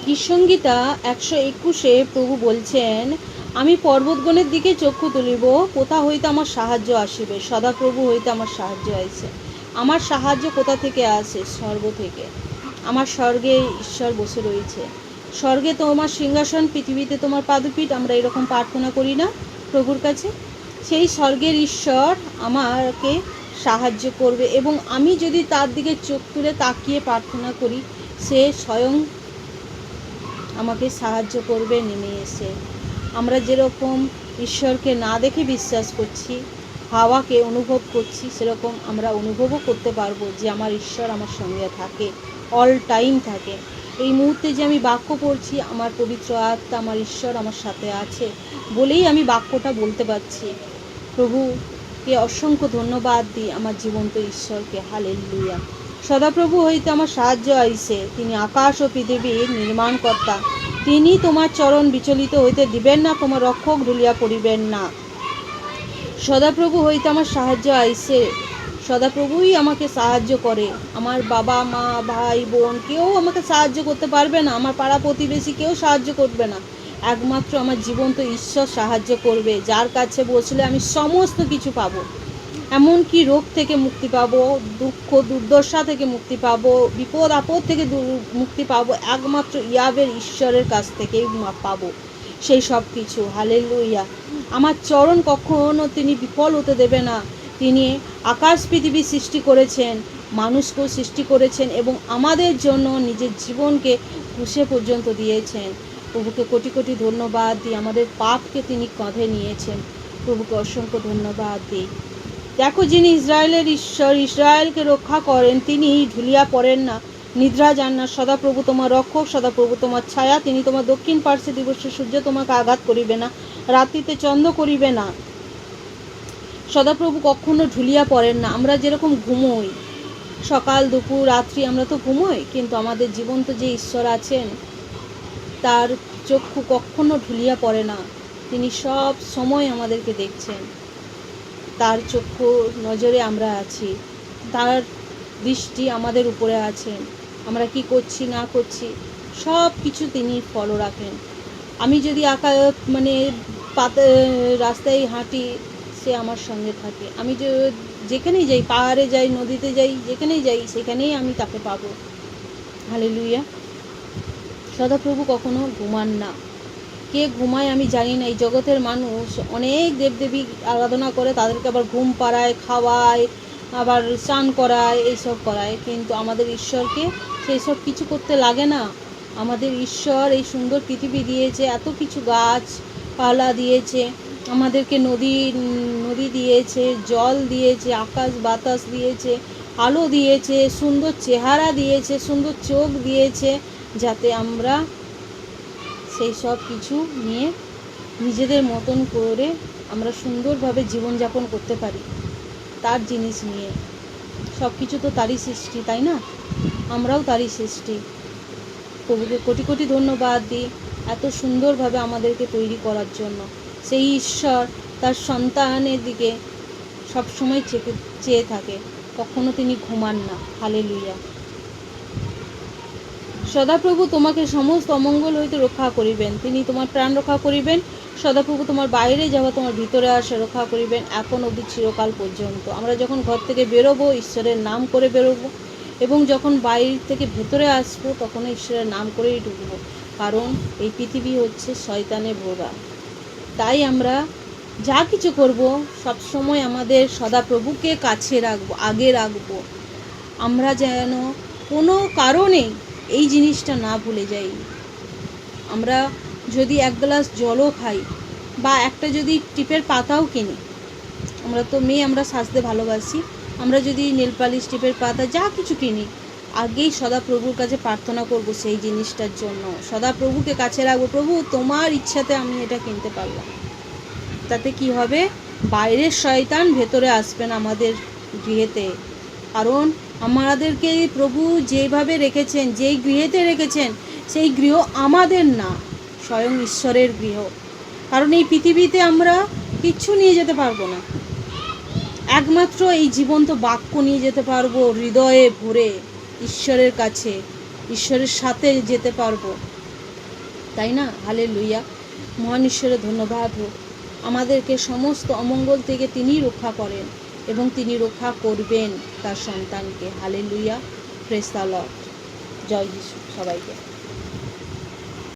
গীতসংহিতা 121-এ প্রভু বলছেন, আমি পর্বতগণের দিকে চক্ষু তুলিব, কোথা হইতে আমার সাহায্য আসিবে। সদাপ্রভু হইতে আমার সাহায্য আইছে। আমার সাহায্য কোথা থেকে আসে? স্বর্গ থেকে। আমার স্বর্গে ঈশ্বর বসে রয়েছে। স্বর্গে তোমার সিংহাসন, পৃথিবীতে তোমার পাদপীঠ। আমরা এরকম প্রার্থনা করি না প্রভুর কাছে? সেই স্বর্গের ঈশ্বর আমাকে সাহায্য করবে, এবং আমি যদি তার দিকে চোখ তুলে তাকিয়ে প্রার্থনা করি, সে স্বয়ং আমাকে সাহায্য করবে নেমে এসে। আমরা যেরকম ঈশ্বরকে না দেখে বিশ্বাস করছি, হাওয়াকে অনুভব করছি, সেরকম আমরা অনুভবও করতে পারবো যে আমার ঈশ্বর আমার সঙ্গে থাকে, অল টাইম থাকে। এই মুহূর্তে যে আমি বাক্য পড়ছি, আমার পবিত্র আত্মা, আমার ঈশ্বর আমার সাথে আছে বলেই আমি বাক্যটা বলতে পারছি। প্রভুকে অসংখ্য ধন্যবাদ দিই, আমার জীবন্ত ঈশ্বরকে। হালেলুয়া। সদাপ্রভু হইতে আমার সাহায্য আইছে। তিনি আকাশ ও পৃথিবীর নির্মাণকর্তা। তিনি তোমার চরণ বিচলিত হইতে দিবেন না, তোমার রক্ষক ঢুলিয়া পড়িবেন না। সদাপ্রভু হইতে আমার সাহায্য আইছে। সদাপ্রভুই আমাকে সাহায্য করে। আমার বাবা মা ভাই বোন কেউ আমাকে সাহায্য করতে পারবে না, আমার পাড়া প্রতিবেশী কেউ সাহায্য করবে না। একমাত্র আমার জীবন্ত ঈশ্বর সাহায্য করবে, যার কাছে বসলে আমি সমস্ত কিছু পাবো। এমনকি রোগ থেকে মুক্তি পাবো, দুঃখ দুর্দশা থেকে মুক্তি পাবো, বিপদ আপদ থেকে মুক্তি পাবো। একমাত্র ইয়াবের ঈশ্বরের কাছ থেকেই পাবো সেই সব কিছু। হালেলুয়া। আমার চরণ কখনো তিনি বিফল হতে দেবে না। তিনি আকাশ পৃথিবী সৃষ্টি করেছেন, মানুষকেও সৃষ্টি করেছেন, এবং আমাদের জন্য নিজের জীবনকে ক্রুশে পর্যন্ত দিয়েছেন। প্রভুকে কোটি কোটি ধন্যবাদ দিই। আমাদের পাপকে তিনি কাঁধে নিয়েছেন। প্রভুকে অসংখ্য ধন্যবাদ দিই। দেখো, যিনি ইসরায়েলের ঈশ্বর, ইসরায়েলকে রক্ষা করেন, তিনি ঢুলিয়া পড়েন না, নিদ্রা যান না। সদাপ্রভু তোমার রক্ষক, সদাপ্রভু তোমার ছায়া। তিনি তোমার দক্ষিণ পার্শ্বে দিবসে সূর্য তোমাকে আঘাত করিবে না, রাত্রিতে চন্দ্র করিবে না। সদাপ্রভু কখনো ঢুলিয়া পড়েন না। আমরা যেরকম ঘুমোই, সকাল দুপুর রাত্রি আমরা তো ঘুমোই, কিন্তু আমাদের জীবন্ত যে ঈশ্বর আছেন, তার চক্ষু কখনো ঢুলিয়া পড়ে না। তিনি সব সময় আমাদেরকে দেখছেন। তার চক্ষু নজরে আমরা আছি, তার দৃষ্টি আমাদের উপরে আছেন। আমরা কি করছি না করছি সব কিছু তিনি ফলো রাখেন। আমি যদি রাস্তায় হাঁটি, সে আমার সঙ্গে থাকে। আমি যেখানেই যাই, পাহাড়ে যাই, নদীতে যাই, যেখানেই যাই, সেখানেই আমি তাকে পাবো। হালেলুয়া। সদাপ্রভু কখনো ঘুমান না। কে ঘুমায় আমি জানি না। এই জগতের মানুষ অনেক দেবদেবী আরাধনা করে, তাদেরকে আবার ঘুম পাড়ায়, খাওয়ায়, আবার স্নান করায়, এইসব করায়, কিন্তু আমাদের ঈশ্বরকে সেই সব কিছু করতে লাগে না। আমাদের ঈশ্বর এই সুন্দর পৃথিবী দিয়েছে, এত কিছু গাছপালা দিয়েছে, আমাদেরকে নদী দিয়েছে, জল দিয়েছে, আকাশ বাতাস দিয়েছে, আলো দিয়েছে, সুন্দর চেহারা দিয়েছে, সুন্দর চোখ দিয়েছে, যাতে আমরা সেই সব কিছু নিয়ে নিজেদের মতন করে আমরা সুন্দরভাবে জীবনযাপন করতে পারি। তার জিনিস নিয়ে, সব কিছু তো তারই সৃষ্টি, তাই না? আমরাও তারই সৃষ্টি। প্রভুকে কোটি কোটি ধন্যবাদ দিই এত সুন্দরভাবে আমাদেরকে তৈরি করার জন্য। সেই ঈশ্বর তার সন্তানের দিকে সবসময় চেয়ে থাকে, কখনো তিনি ঘুমান না। হালেলুয়া। সদাপ্রভু তোমাকে সমস্ত অমঙ্গল হইতে রক্ষা করিবেন। তিনি তোমার প্রাণ রক্ষা করিবেন। সদাপ্রভু তোমার বাইরে যাওয়া, তোমার ভিতরে আসা রক্ষা করিবেন, এখন অবধি চিরকাল পর্যন্ত। আমরা যখন ঘর থেকে বেরোবো, ঈশ্বরের নাম করে বেরোবো, এবং যখন বাইরে থেকে ভেতরে আসবো, তখন ঈশ্বরের নাম করেই ঢুকবো। কারণ এই পৃথিবী হচ্ছে শয়তানের ভোগা। তাই আমরা যা কিছু করব, সবসময় আমাদের সদাপ্রভুকে কাছে রাখবো, আগে রাখবো। আমরা যেন কোনো কারণে এই জিনিসটা না ভুলে যাই। আমরা যদি এক গ্লাস জলও খাই, বা একটা যদি টিপের পাতাও কিনি, আমরা তো মেয়ে, আমরা সাজতে ভালোবাসি, আমরা যদি নেলপালিশ, টিপের পাতা যা কিছু কিনি, আগেই সদাপ্রভুর কাছে প্রার্থনা করব সেই জিনিসটার জন্য। সদাপ্রভুকে কাছে রাখবো, প্রভু তোমার ইচ্ছাতে আমি এটা কিনতে পারলাম। তাতে কি হবে? বাইরের শয়তান ভেতরে আসবে না আমাদের গৃহেতে। কারণ আমাদেরকে প্রভু যেভাবে রেখেছেন, যেই গৃহেতে রেখেছেন, সেই গৃহ আমাদের না, স্বয়ং ঈশ্বরের গৃহ। কারণ এই পৃথিবীতে আমরা কিচ্ছু নিয়ে যেতে পারবো না, একমাত্র এই জীবন্ত বাক্য নিয়ে যেতে পারবো। হৃদয়ে ভরে ঈশ্বরের কাছে, ঈশ্বরের সাথে যেতে পারবো। তাই না? হালেলুয়া। মহান ঈশ্বরের ধন্যবাদ হোক। আমাদেরকে সমস্ত অমঙ্গল থেকে তিনিই রক্ষা করেন এবং তিনি রক্ষা করবেন তার সন্তানকে। Hallelujah, praise the Lord. জয় যিশু সবাইকে।